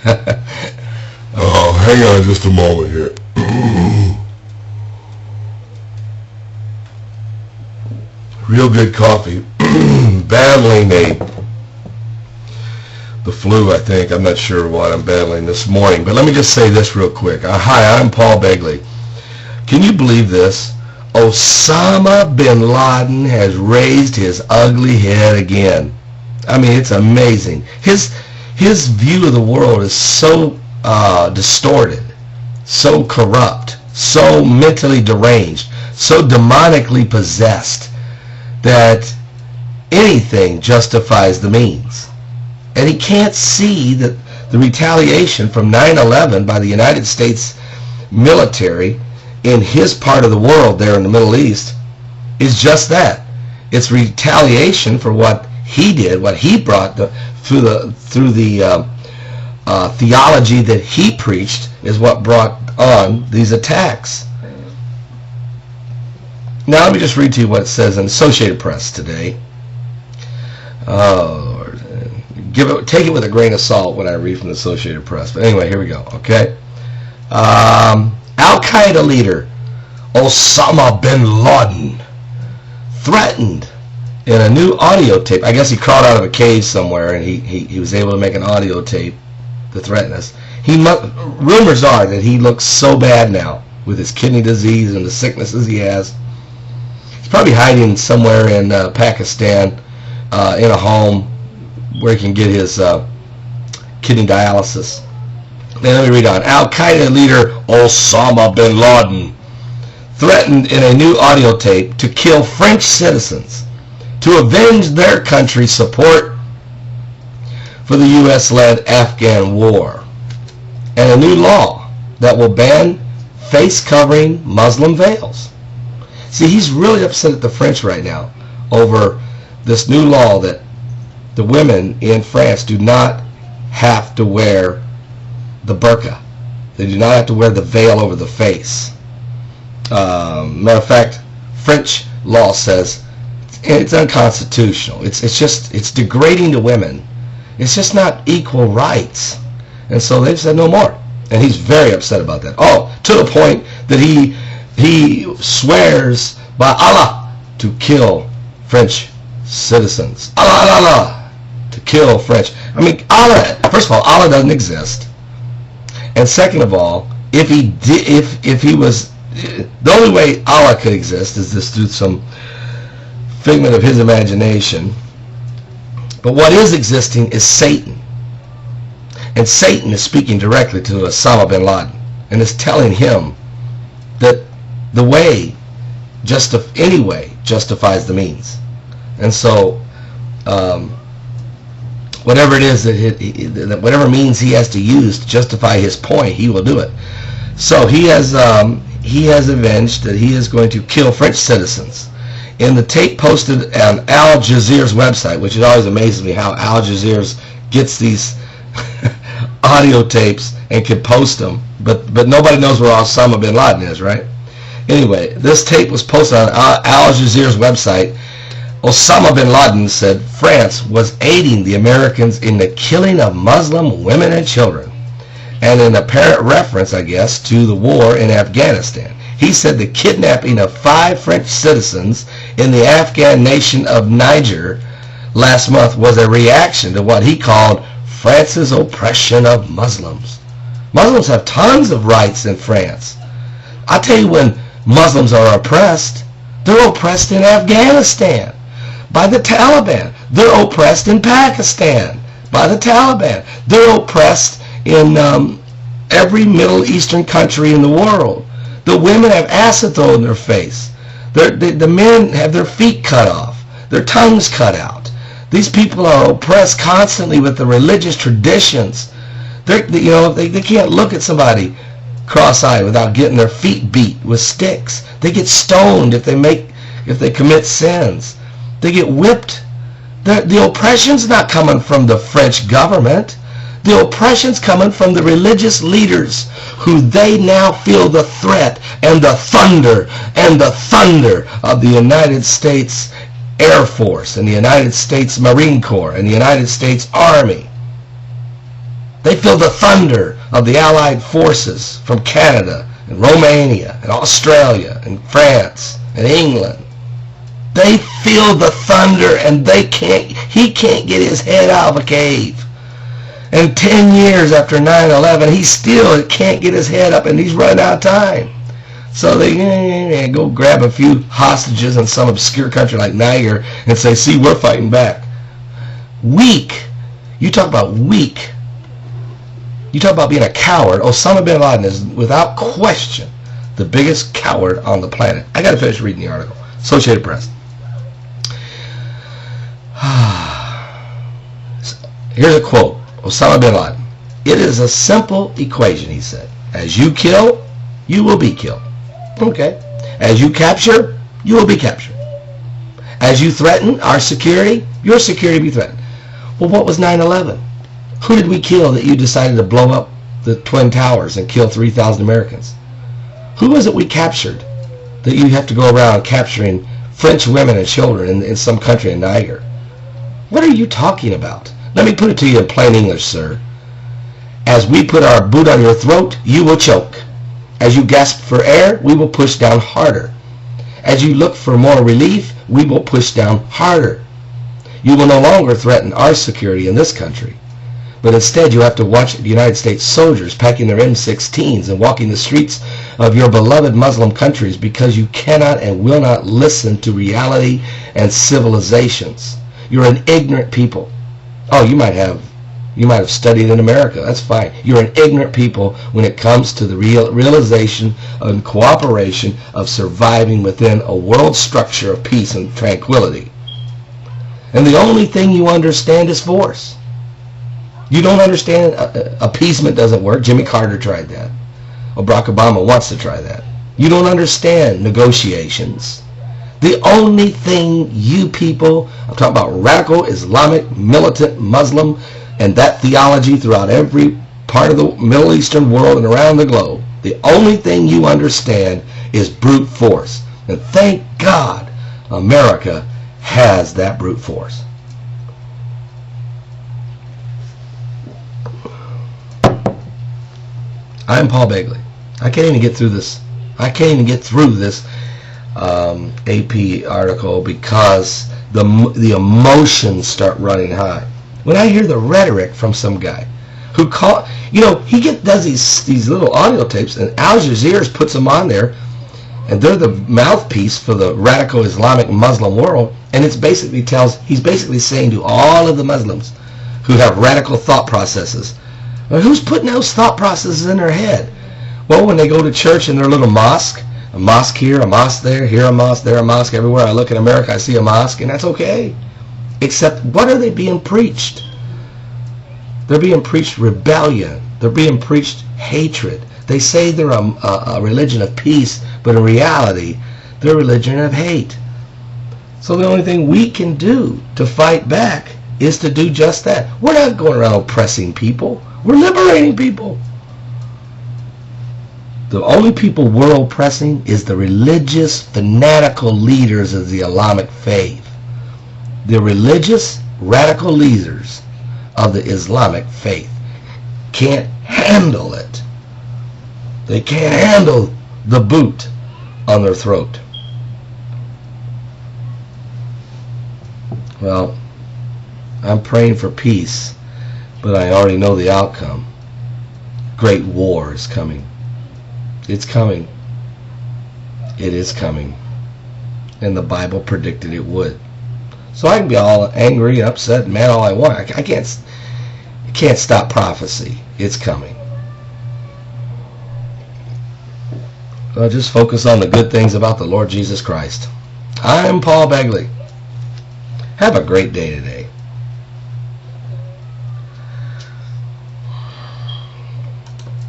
Oh, hang on just a moment here. Real good coffee. Battling the flu, I think. I'm not sure what I'm battling this morning. But let me just say this real quick. Hi, I'm Paul Begley. Can you believe this? Osama Bin Laden has raised his ugly head again. I mean, it's amazing. His view of the world is so distorted, so corrupt, so mentally deranged, so demonically possessed that anything justifies the means. And he can't see that the retaliation from 9/11 by the United States military in his part of the world there in the Middle East is just that. It's retaliation for what he did, what he brought through the theology that he preached is what brought on these attacks. Now let me just read to you what it says in Associated Press today. Oh, Lord. Take it with a grain of salt when I read from the Associated Press. But anyway, here we go, okay? Al-Qaeda leader Osama Bin Laden threatened in a new audio tape. I guess he crawled out of a cave somewhere and he was able to make an audio tape to threaten us. Rumors are that he looks so bad now with his kidney disease and the sicknesses he has. He's probably hiding somewhere in Pakistan in a home where he can get his kidney dialysis. Now let me read on. Al-Qaeda leader Osama Bin Laden threatened in a new audio tape to kill French citizens to avenge their country's support for the U.S.-led Afghan war, and a new law that will ban face-covering Muslim veils. See, he's really upset at the French right now over this new law that the women in France do not have to wear the burqa. They do not have to wear the veil over the face. Matter of fact, French law says it's unconstitutional. It's degrading to women. It's just not equal rights. And so they've said no more. And he's very upset about that. Oh, to the point that he swears by Allah to kill French citizens. Allah, Allah, to kill French. I mean, Allah, first of all, Allah doesn't exist. And second of all, if he was, the only way Allah could exist is this through some figment of his imagination. But what is existing is Satan. And Satan is speaking directly to Osama bin Laden and is telling him that the way, any way, justifies the means. And so, whatever it is that whatever means he has to use to justify his point, he will do it. So he has avenged that he is going to kill French citizens. In the tape posted on Al Jazeera's website, which it always amazes me how Al Jazeera gets these audio tapes and can post them, but nobody knows where Osama bin Laden is, right? Anyway, this tape was posted on Al Jazeera's website. Osama bin Laden said France was aiding the Americans in the killing of Muslim women and children, and an apparent reference, I guess, to the war in Afghanistan. He said the kidnapping of 5 French citizens in the Afghan nation of Niger last month was a reaction to what he called France's oppression of Muslims. Muslims have tons of rights in France. I tell you, when Muslims are oppressed, they're oppressed in Afghanistan by the Taliban. They're oppressed in Pakistan by the Taliban. They're oppressed in every Middle Eastern country in the world. The women have acid thrown in their face. The men have their feet cut off, their tongues cut out. These people are oppressed constantly with the religious traditions. They can't look at somebody cross-eyed without getting their feet beat with sticks. They get stoned if they commit sins. They get whipped. The oppression's not coming from the French government. The oppression's coming from the religious leaders who they now feel the threat and the thunder of the United States Air Force and the United States Marine Corps and the United States Army. They feel the thunder of the Allied forces from Canada and Romania and Australia and France and England. They feel the thunder, and he can't get his head out of a cave. And 10 years after 9/11, he still can't get his head up, and he's running out of time. So they go grab a few hostages in some obscure country like Niger and say, see, we're fighting back. Weak. You talk about weak. You talk about being a coward. Osama Bin Laden is, without question, the biggest coward on the planet. I got to finish reading the article. Associated Press. Here's a quote. Osama Bin Laden. It is a simple equation, he said. As you kill, you will be killed. Okay. As you capture, you will be captured. As you threaten our security, your security will be threatened. Well, what was 9/11? Who did we kill that you decided to blow up the Twin Towers and kill 3,000 Americans? Who was it we captured that you have to go around capturing French women and children in some country in Niger? What are you talking about? Let me put it to you in plain English, sir. As we put our boot on your throat, you will choke. As you gasp for air, we will push down harder. As you look for more relief, we will push down harder. You will no longer threaten our security in this country, but instead you have to watch the United States soldiers packing their M16s and walking the streets of your beloved Muslim countries because you cannot and will not listen to reality and civilizations. You're an ignorant people. Oh, you might have studied in America. That's fine. You're an ignorant people when it comes to the realization and cooperation of surviving within a world structure of peace and tranquility. And the only thing you understand is force. You don't understand appeasement doesn't work. Jimmy Carter tried that. Well, Barack Obama wants to try that. You don't understand negotiations. The only thing you people, I'm talking about radical Islamic militant Muslim and that theology throughout every part of the Middle Eastern world and around the globe, the only thing you understand is brute force. And thank God America has that brute force. I'm Paul Begley. I can't even get through this. AP article because the emotions start running high. When I hear the rhetoric from some guy who does these little audio tapes, and Al Jazeera puts them on there, and they're the mouthpiece for the radical Islamic Muslim world, and he's basically saying to all of the Muslims who have radical thought processes, well, who's putting those thought processes in their head? Well, when they go to church in their little mosque, a mosque here, a mosque there, here a mosque, there a mosque, everywhere I look in America I see a mosque, and that's okay. Except, what are they being preached? They're being preached rebellion. They're being preached hatred. They say they're a religion of peace, but in reality, they're a religion of hate. So the only thing we can do to fight back is to do just that. We're not going around oppressing people. We're liberating people. The only people we're oppressing is the religious, fanatical leaders of the Islamic faith. The religious, radical leaders of the Islamic faith can't handle it. They can't handle the boot on their throat. Well, I'm praying for peace, but I already know the outcome. Great war is coming. It's coming. It is coming. And the Bible predicted it would. So I can be all angry and upset and mad all I want. I can't stop prophecy. It's coming. Well, just focus on the good things about the Lord Jesus Christ. I'm Paul Begley. Have a great day today.